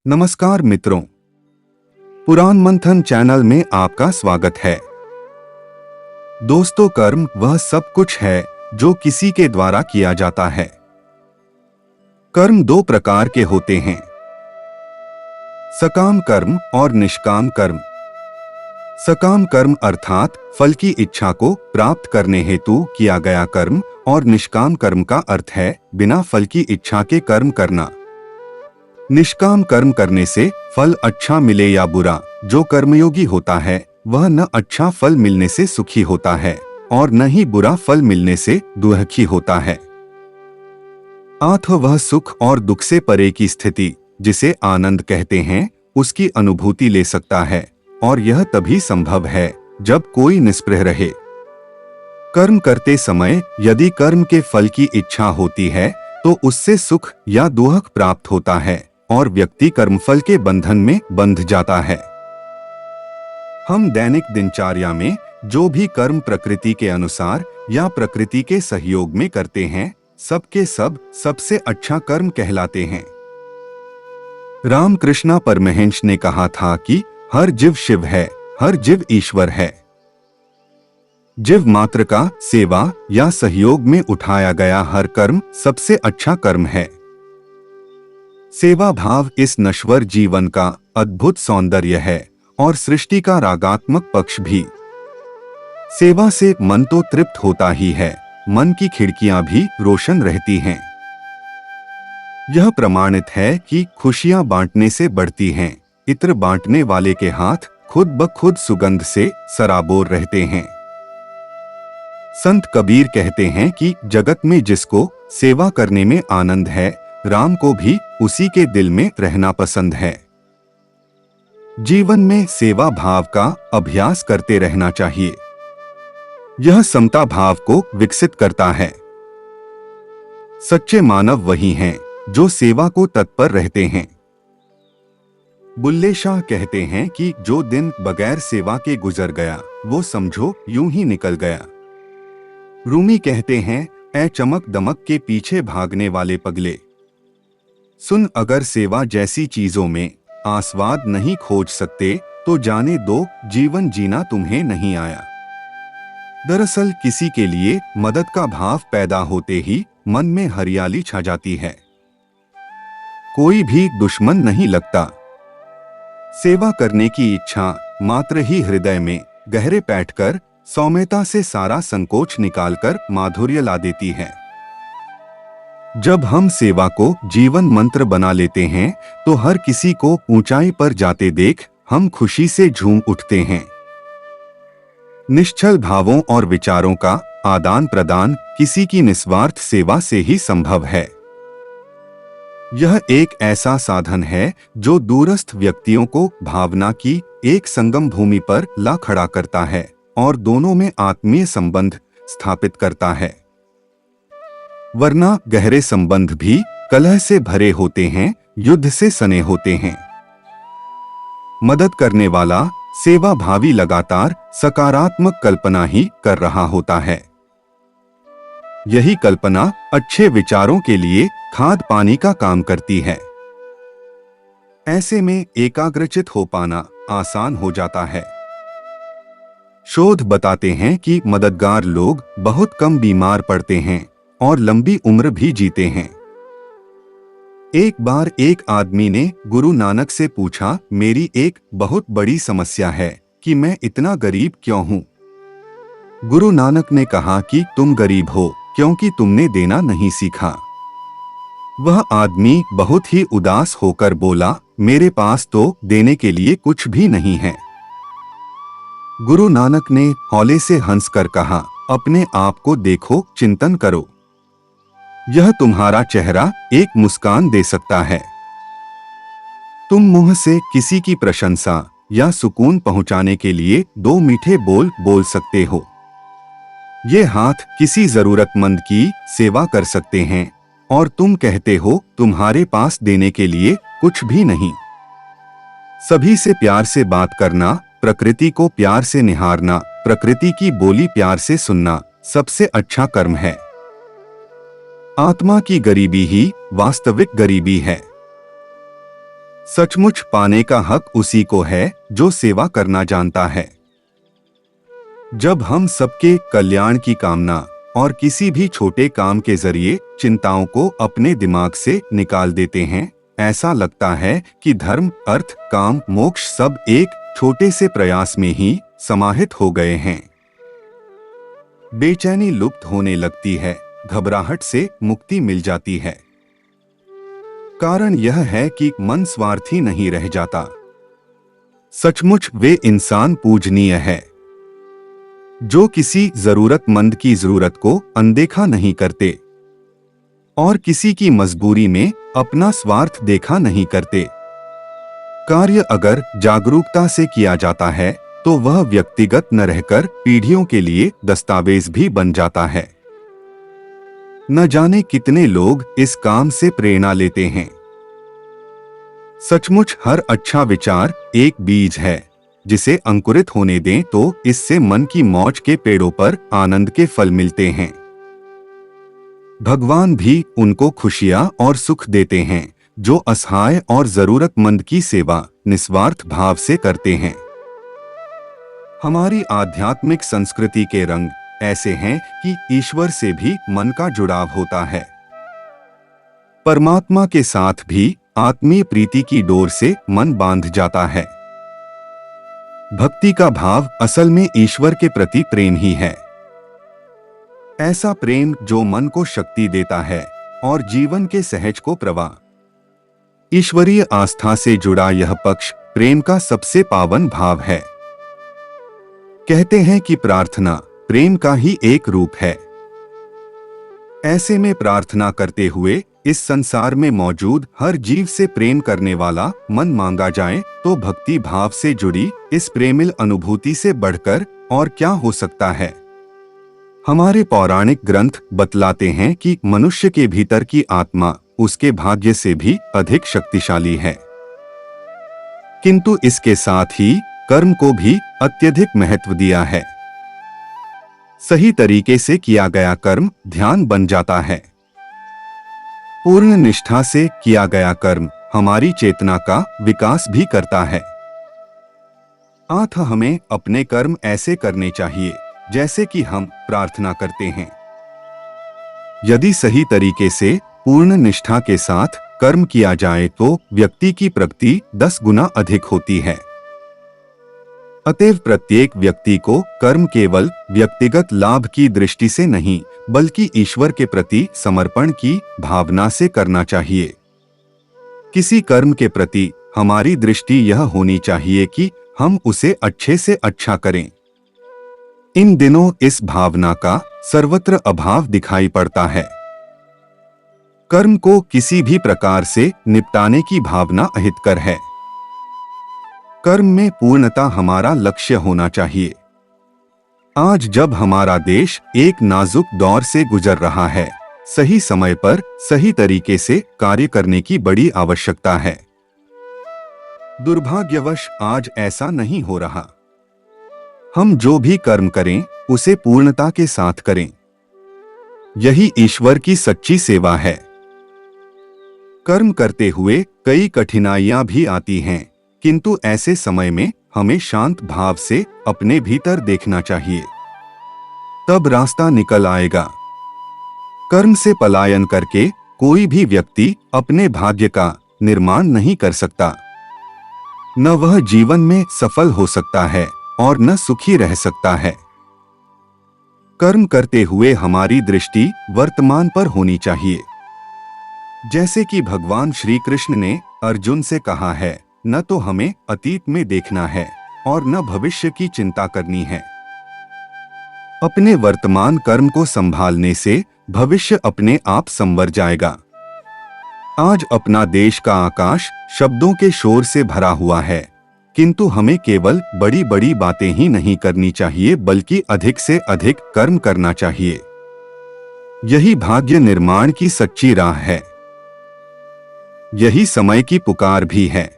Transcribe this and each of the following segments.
नमस्कार मित्रों, पुराण मंथन चैनल में आपका स्वागत है। दोस्तों, कर्म वह सब कुछ है जो किसी के द्वारा किया जाता है। कर्म दो प्रकार के होते हैं, सकाम कर्म और निष्काम कर्म। सकाम कर्म अर्थात फल की इच्छा को प्राप्त करने हेतु किया गया कर्म, और निष्काम कर्म का अर्थ है बिना फल की इच्छा के कर्म करना। निष्काम कर्म करने से फल अच्छा मिले या बुरा, जो कर्मयोगी होता है वह न अच्छा फल मिलने से सुखी होता है और न ही बुरा फल मिलने से दुखी होता है। वह सुख और दुख से परे की स्थिति, जिसे आनंद कहते हैं, उसकी अनुभूति ले सकता है, और यह तभी संभव है जब कोई निस्पृह रहे। कर्म करते समय यदि कर्म के फल की इच्छा होती है तो उससे सुख या दुख प्राप्त होता है और व्यक्ति कर्मफल के बंधन में बंध जाता है। हम दैनिक दिनचर्या में जो भी कर्म प्रकृति के अनुसार या प्रकृति के सहयोग में करते हैं, सबके सब सबसे अच्छा कर्म कहलाते हैं। रामकृष्ण परमहंस ने कहा था कि हर जीव शिव है, हर जीव ईश्वर है। जीव मात्र का सेवा या सहयोग में उठाया गया हर कर्म सबसे अच्छा कर्म है। सेवा भाव इस नश्वर जीवन का अद्भुत सौंदर्य है और सृष्टि का रागात्मक पक्ष भी। सेवा से मन तो तृप्त होता ही है, मन की खिड़कियां भी रोशन रहती हैं। यह प्रमाणित है कि खुशियां बांटने से बढ़ती हैं, इत्र बांटने वाले के हाथ खुद ब खुद सुगंध से सराबोर रहते हैं। संत कबीर कहते हैं कि जगत में जिसको सेवा करने में आनंद है, राम को भी उसी के दिल में रहना पसंद है। जीवन में सेवा भाव का अभ्यास करते रहना चाहिए। यह समता भाव को विकसित करता है। सच्चे मानव वही हैं जो सेवा को तत्पर रहते हैं। बुल्ले शाह कहते हैं कि जो दिन बगैर सेवा के गुजर गया वो समझो यूं ही निकल गया। रूमी कहते हैं, ऐ चमक दमक के पीछे भागने वाले पगले, सुन अगर सेवा जैसी चीजों में आस्वाद नहीं खोज सकते तो जाने दो जीवन जीना तुम्हें नहीं आया। दरअसल किसी के लिए मदद का भाव पैदा होते ही मन में हरियाली छा जाती है, कोई भी दुश्मन नहीं लगता। सेवा करने की इच्छा मात्र ही हृदय में गहरे बैठकर सौम्यता से सारा संकोच निकालकर माधुर्य ला देती है। जब हम सेवा को जीवन मंत्र बना लेते हैं तो हर किसी को ऊंचाई पर जाते देख हम खुशी से झूम उठते हैं। निश्चल भावों और विचारों का आदान प्रदान किसी की निस्वार्थ सेवा से ही संभव है। यह एक ऐसा साधन है जो दूरस्थ व्यक्तियों को भावना की एक संगम भूमि पर ला खड़ा करता है और दोनों में आत्मीय संबंध स्थापित करता है। वरना गहरे संबंध भी कलह से भरे होते हैं, युद्ध से सने होते हैं। मदद करने वाला सेवा भावी लगातार सकारात्मक कल्पना ही कर रहा होता है। यही कल्पना अच्छे विचारों के लिए खाद पानी का काम करती है। ऐसे में एकाग्रचित हो पाना आसान हो जाता है। शोध बताते हैं कि मददगार लोग बहुत कम बीमार पड़ते हैं और लंबी उम्र भी जीते हैं। एक बार एक आदमी ने गुरु नानक से पूछा, मेरी एक बहुत बड़ी समस्या है कि मैं इतना गरीब क्यों हूँ। गुरु नानक ने कहा कि तुम गरीब हो क्योंकि तुमने देना नहीं सीखा। वह आदमी बहुत ही उदास होकर बोला, मेरे पास तो देने के लिए कुछ भी नहीं है। गुरु नानक ने हौले से हंसकर कहा, अपने आप को देखो, चिंतन करो। यह तुम्हारा चेहरा एक मुस्कान दे सकता है। तुम मुंह से किसी की प्रशंसा या सुकून पहुंचाने के लिए दो मीठे बोल बोल सकते हो। ये हाथ किसी जरूरतमंद की सेवा कर सकते हैं और तुम कहते हो तुम्हारे पास देने के लिए कुछ भी नहीं। सभी से प्यार से बात करना, प्रकृति को प्यार से निहारना, प्रकृति की बोली प्यार से सुनना सबसे अच्छा कर्म है। आत्मा की गरीबी ही वास्तविक गरीबी है। सचमुच पाने का हक उसी को है जो सेवा करना जानता है। जब हम सबके कल्याण की कामना और किसी भी छोटे काम के जरिए चिंताओं को अपने दिमाग से निकाल देते हैं, ऐसा लगता है कि धर्म, अर्थ, काम, मोक्ष सब एक छोटे से प्रयास में ही समाहित हो गए हैं। बेचैनी लुप्त होने लगती है, घबराहट से मुक्ति मिल जाती है। कारण यह है कि मन स्वार्थी नहीं रह जाता। सचमुच वे इंसान पूजनीय है जो किसी जरूरतमंद की जरूरत को अनदेखा नहीं करते और किसी की मजबूरी में अपना स्वार्थ देखा नहीं करते। कार्य अगर जागरूकता से किया जाता है तो वह व्यक्तिगत न रहकर पीढ़ियों के लिए दस्तावेज भी बन जाता है। न जाने कितने लोग इस काम से प्रेरणा लेते हैं। सचमुच हर अच्छा विचार एक बीज है जिसे अंकुरित होने दें तो इससे मन की मौज के पेड़ों पर आनंद के फल मिलते हैं। भगवान भी उनको खुशियां और सुख देते हैं जो असहाय और जरूरतमंद की सेवा निस्वार्थ भाव से करते हैं। हमारी आध्यात्मिक संस्कृति के रंग ऐसे हैं कि ईश्वर से भी मन का जुड़ाव होता है। परमात्मा के साथ भी आत्मीय प्रीति की डोर से मन बांध जाता है। भक्ति का भाव असल में ईश्वर के प्रति प्रेम ही है। ऐसा प्रेम जो मन को शक्ति देता है और जीवन के सहज को प्रवाह। ईश्वरीय आस्था से जुड़ा यह पक्ष प्रेम का सबसे पावन भाव है। कहते हैं कि प्रार्थना प्रेम का ही एक रूप है। ऐसे में प्रार्थना करते हुए इस संसार में मौजूद हर जीव से प्रेम करने वाला मन मांगा जाए तो भक्ति भाव से जुड़ी इस प्रेमिल अनुभूति से बढ़कर और क्या हो सकता है। हमारे पौराणिक ग्रंथ बतलाते हैं कि मनुष्य के भीतर की आत्मा उसके भाग्य से भी अधिक शक्तिशाली है, किंतु इसके साथ ही कर्म को भी अत्यधिक महत्व दिया है। सही तरीके से किया गया कर्म ध्यान बन जाता है। पूर्ण निष्ठा से किया गया कर्म हमारी चेतना का विकास भी करता है। अतः हमें अपने कर्म ऐसे करने चाहिए जैसे कि हम प्रार्थना करते हैं। यदि सही तरीके से पूर्ण निष्ठा के साथ कर्म किया जाए तो व्यक्ति की प्रगति 10 गुना अधिक होती है। अतएव प्रत्येक व्यक्ति को कर्म केवल व्यक्तिगत लाभ की दृष्टि से नहीं बल्कि ईश्वर के प्रति समर्पण की भावना से करना चाहिए। किसी कर्म के प्रति हमारी दृष्टि यह होनी चाहिए कि हम उसे अच्छे से अच्छा करें। इन दिनों इस भावना का सर्वत्र अभाव दिखाई पड़ता है। कर्म को किसी भी प्रकार से निपटाने की भावना अहितकर है। कर्म में पूर्णता हमारा लक्ष्य होना चाहिए। आज जब हमारा देश एक नाजुक दौर से गुजर रहा है, सही समय पर सही तरीके से कार्य करने की बड़ी आवश्यकता है। दुर्भाग्यवश आज ऐसा नहीं हो रहा। हम जो भी कर्म करें उसे पूर्णता के साथ करें। यही ईश्वर की सच्ची सेवा है। कर्म करते हुए कई कठिनाइयां भी आती हैं, किंतु ऐसे समय में हमें शांत भाव से अपने भीतर देखना चाहिए, तब रास्ता निकल आएगा। कर्म से पलायन करके कोई भी व्यक्ति अपने भाग्य का निर्माण नहीं कर सकता। न वह जीवन में सफल हो सकता है और न सुखी रह सकता है। कर्म करते हुए हमारी दृष्टि वर्तमान पर होनी चाहिए। जैसे कि भगवान श्री कृष्ण ने अर्जुन से कहा है, न तो हमें अतीत में देखना है और न भविष्य की चिंता करनी है। अपने वर्तमान कर्म को संभालने से भविष्य अपने आप संवर जाएगा। आज अपना देश का आकाश शब्दों के शोर से भरा हुआ है, किंतु हमें केवल बड़ी बड़ी बातें ही नहीं करनी चाहिए बल्कि अधिक से अधिक कर्म करना चाहिए। यही भाग्य निर्माण की सच्ची राह है। यही समय की पुकार भी है।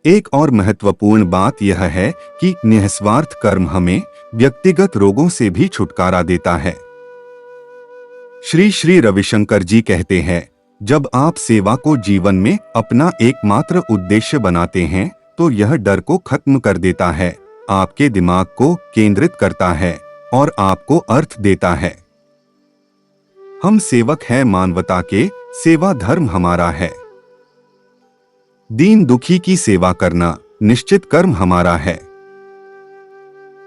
एक और महत्वपूर्ण बात यह है कि निस्वार्थ कर्म हमें व्यक्तिगत रोगों से भी छुटकारा देता है। श्री श्री रविशंकर जी कहते हैं, जब आप सेवा को जीवन में अपना एकमात्र उद्देश्य बनाते हैं तो यह डर को खत्म कर देता है, आपके दिमाग को केंद्रित करता है और आपको अर्थ देता है। हम सेवक हैं मानवता के, सेवा धर्म हमारा है। दीन दुखी की सेवा करना निश्चित कर्म हमारा है।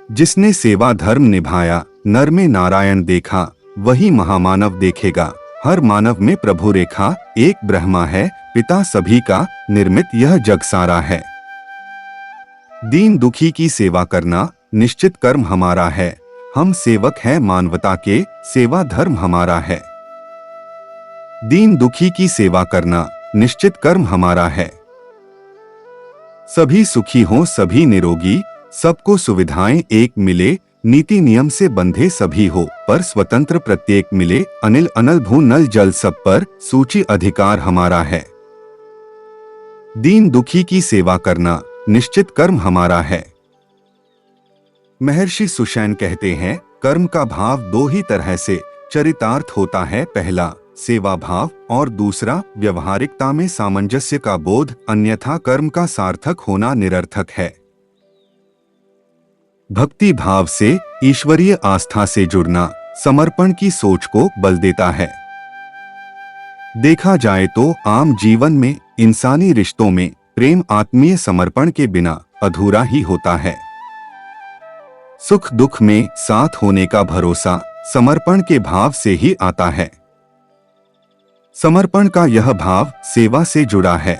जिसने सेवा धर्म निभाया, नर में नारायण देखा, वही महामानव देखेगा। हर मानव में प्रभु रेखा, एक ब्रह्मा है, पिता सभी का, निर्मित यह जग सारा है। दीन दुखी की सेवा करना निश्चित कर्म हमारा है। हम सेवक हैं मानवता के, सेवा धर्म हमारा है। दीन दुखी की सेवा करना निश्चित कर्म हमारा है। सभी सुखी हों, सभी निरोगी, सबको सुविधाएं एक मिले, नीति नियम से बंधे सभी हो, पर स्वतंत्र प्रत्येक मिले, अनिल अनल भू नल जल सब पर, सूची अधिकार हमारा है। दीन दुखी की सेवा करना निश्चित कर्म हमारा है। महर्षि सुषैण कहते हैं, कर्म का भाव दो ही तरह से चरितार्थ होता है। पहला सेवा भाव और दूसरा व्यवहारिकता में सामंजस्य का बोध, अन्यथा कर्म का सार्थक होना निरर्थक है। भक्ति भाव से ईश्वरीय आस्था से जुड़ना समर्पण की सोच को बल देता है। देखा जाए तो आम जीवन में इंसानी रिश्तों में प्रेम आत्मीय समर्पण के बिना अधूरा ही होता है। सुख दुख में साथ होने का भरोसा समर्पण के भाव से ही आता है। समर्पण का यह भाव सेवा से जुड़ा है।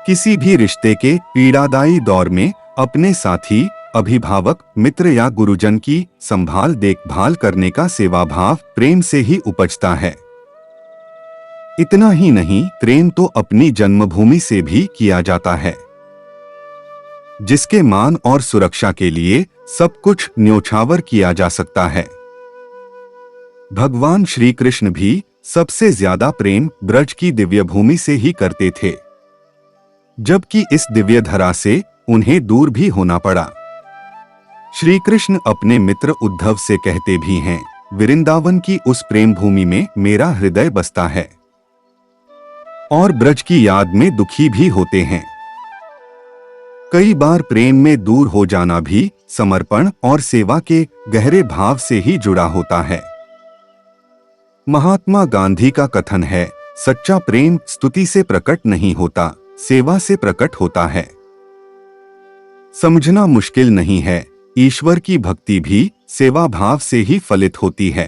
किसी भी रिश्ते के पीड़ादायी दौर में अपने साथी, अभिभावक, मित्र या गुरुजन की संभाल देखभाल करने का सेवा भाव प्रेम से ही उपजता है। इतना ही नहीं, प्रेम तो अपनी जन्मभूमि से भी किया जाता है, जिसके मान और सुरक्षा के लिए सब कुछ न्योछावर किया जा सकता है। भगवान श्री कृष्ण भी सबसे ज्यादा प्रेम ब्रज की दिव्य भूमि से ही करते थे, जबकि इस दिव्य धरा से उन्हें दूर भी होना पड़ा। श्री कृष्ण अपने मित्र उद्धव से कहते भी हैं, वृंदावन की उस प्रेम भूमि में मेरा हृदय बसता है, और ब्रज की याद में दुखी भी होते हैं। कई बार प्रेम में दूर हो जाना भी समर्पण और सेवा के गहरे भाव से ही जुड़ा होता है। महात्मा गांधी का कथन है, सच्चा प्रेम स्तुति से प्रकट नहीं होता, सेवा से प्रकट होता है। समझना मुश्किल नहीं है, ईश्वर की भक्ति भी सेवा भाव से ही फलित होती है।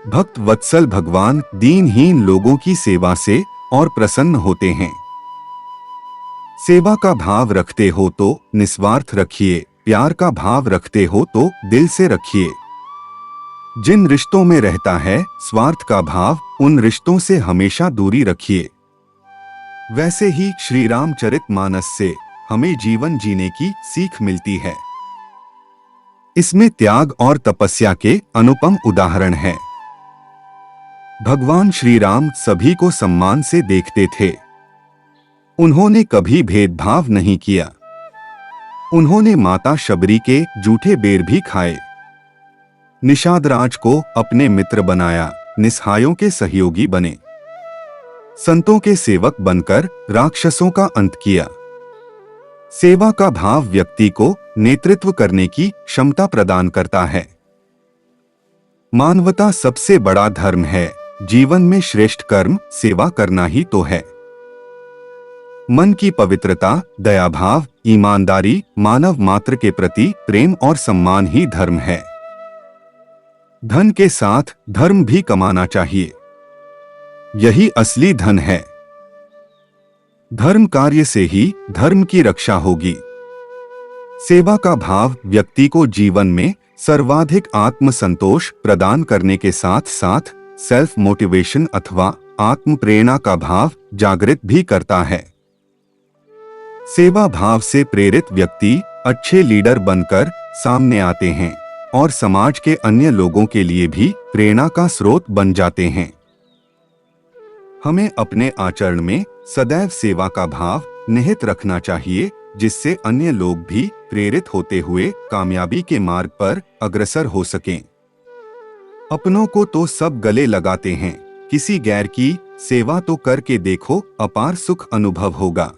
भक्त वत्सल भगवान दीनहीन लोगों की सेवा से और प्रसन्न होते हैं। सेवा का भाव रखते हो तो निस्वार्थ रखिए, प्यार का भाव रखते हो तो दिल से रखिए। जिन रिश्तों में रहता है स्वार्थ का भाव, उन रिश्तों से हमेशा दूरी रखिए। वैसे ही श्री रामचरितमानस से हमें जीवन जीने की सीख मिलती है। इसमें त्याग और तपस्या के अनुपम उदाहरण हैं। भगवान श्री राम सभी को सम्मान से देखते थे। उन्होंने कभी भेदभाव नहीं किया। उन्होंने माता शबरी के जूठे बेर भी खाए। निषाद राज को अपने मित्र बनाया, निस्सहायों के सहयोगी बने। संतों के सेवक बनकर राक्षसों का अंत किया। सेवा का भाव व्यक्ति को नेतृत्व करने की क्षमता प्रदान करता है। मानवता सबसे बड़ा धर्म है। जीवन में श्रेष्ठ कर्म सेवा करना ही तो है। मन की पवित्रता, दया भाव, ईमानदारी, मानव मात्र के प्रति प्रेम और सम्मान ही धर्म है। धन के साथ धर्म भी कमाना चाहिए, यही असली धन है। धर्म कार्य से ही धर्म की रक्षा होगी। सेवा का भाव व्यक्ति को जीवन में सर्वाधिक आत्मसंतोष प्रदान करने के साथ साथ सेल्फ मोटिवेशन अथवा आत्म प्रेरणा का भाव जागृत भी करता है। सेवा भाव से प्रेरित व्यक्ति अच्छे लीडर बनकर सामने आते हैं और समाज के अन्य लोगों के लिए भी प्रेरणा का स्रोत बन जाते हैं। हमें अपने आचरण में सदैव सेवा का भाव निहित रखना चाहिए, जिससे अन्य लोग भी प्रेरित होते हुए कामयाबी के मार्ग पर अग्रसर हो सकें। अपनों को तो सब गले लगाते हैं, किसी गैर की सेवा तो करके देखो, अपार सुख अनुभव होगा।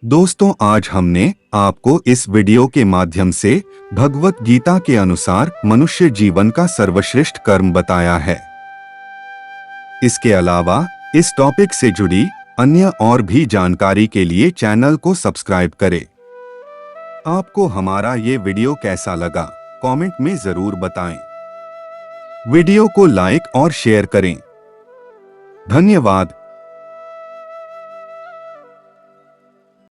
दोस्तों, आज हमने आपको इस वीडियो के माध्यम से भगवत गीता के अनुसार मनुष्य जीवन का सर्वश्रेष्ठ कर्म बताया है। इसके अलावा इस टॉपिक से जुड़ी अन्य और भी जानकारी के लिए चैनल को सब्सक्राइब करें। आपको हमारा ये वीडियो कैसा लगा, कमेंट में जरूर बताएं। वीडियो को लाइक और शेयर करें। धन्यवाद।